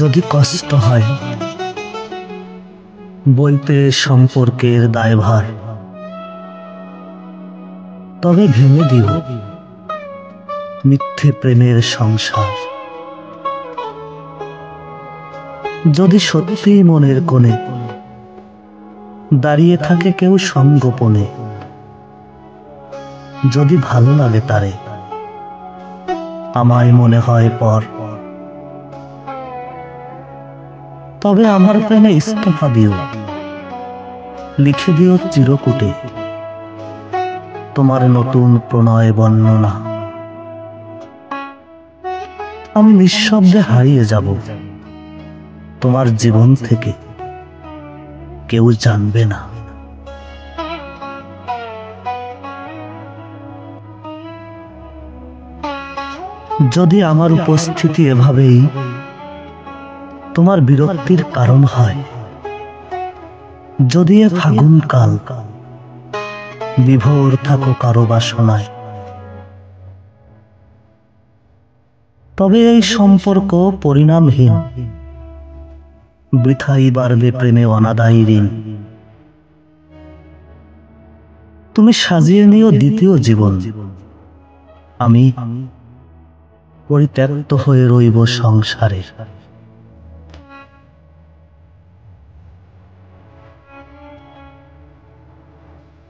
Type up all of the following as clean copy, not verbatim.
যদি কষ্ট হয় বলতে সম্পর্কের দায়ভার, তবে ভেঙে দিও মিথ্যে প্রেমের সংসার। যদি সত্যি মনের কোণে দাঁড়িয়ে থাকে কেউ সংগোপনে, যদি ভালো লাগে তারে আমায় মনে হয় পর, তবে আমার প্রেমে ইস্তফা দিও, লিখে দিও চিরকুটে তোমার নতুন প্রণয় বর্ণনা। আমি নিঃশব্দে হারিয়ে যাব তোমার জীবন থেকে, কেউ জানবে না। যদি আমার উপস্থিতি এভাবেই তোমার বিরক্তির কারণ হয়, যদি এ ফাগুন কাল বিভোর থাকো কারো বাসনায়, তবে এই সম্পর্ক পরিণামহীন, বৃথাই বাড়বে প্রেমে অনাদায়ী ঋণ। তুমি সাজিয়ে নিও দ্বিতীয় জীবন, আমি পরিত্যক্ত হয়ে রইব সংসারে।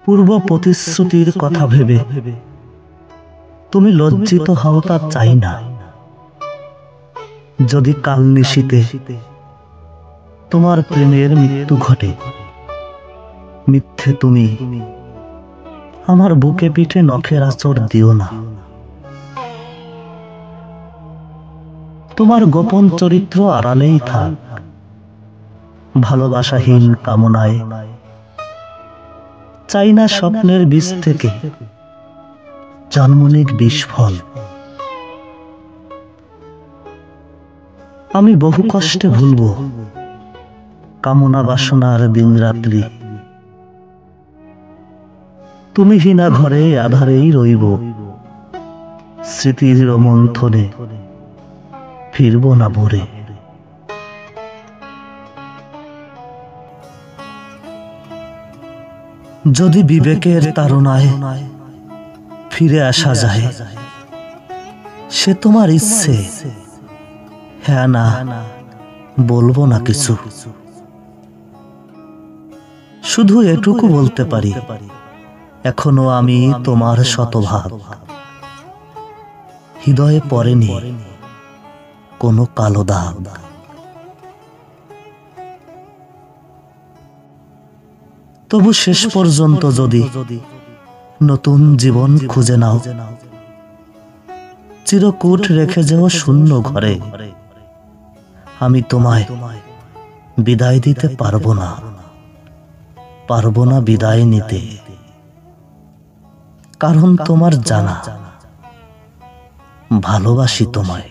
পূর্ব প্রতিশ্রুতির কথা ভেবে তুমি লজ্জিত হও তা চাই না। যদি কাল নিশীতে তোমার প্রেমের মৃত্যু ঘটে, মিথ্যে তুমি আমার বুকে পিঠে নখের আঁচড় দিও না। তোমার গোপন চরিত্র আড়ালেই থাক, ভালোবাসাহীন কামনায় চাই না স্বপ্নের বীজ থেকে জন্মনিক বিস্ফল। আমি বহু কষ্টে ভুলব কামনা বাসনার দিন রাত্রি, তুমি হীনা ঘরে আধারেই রইব, স্মৃতির রোমন্থনে ফিরব না ভোরে। যদি বিবেকের তাড়নায় ফিরে আসা যায়, সে তোমার ইচ্ছে, হ্যাঁ না বলবো না কিছু। শুধু এটুকু বলতে পারি, এখনো আমি তোমার শতভাগ, হৃদয়ে পড়েনি কোনো কালো দাগ। তবু শেষ পর্যন্ত যদি নতুন জীবন খুঁজে নাও, চিরকুট রেখে যাও শূন্য ঘরে, আমি তোমায় বিদায় দিতে পারবো না বিদায় নিতে। কারণ তোমার জানা ভালোবাসি তোমায়।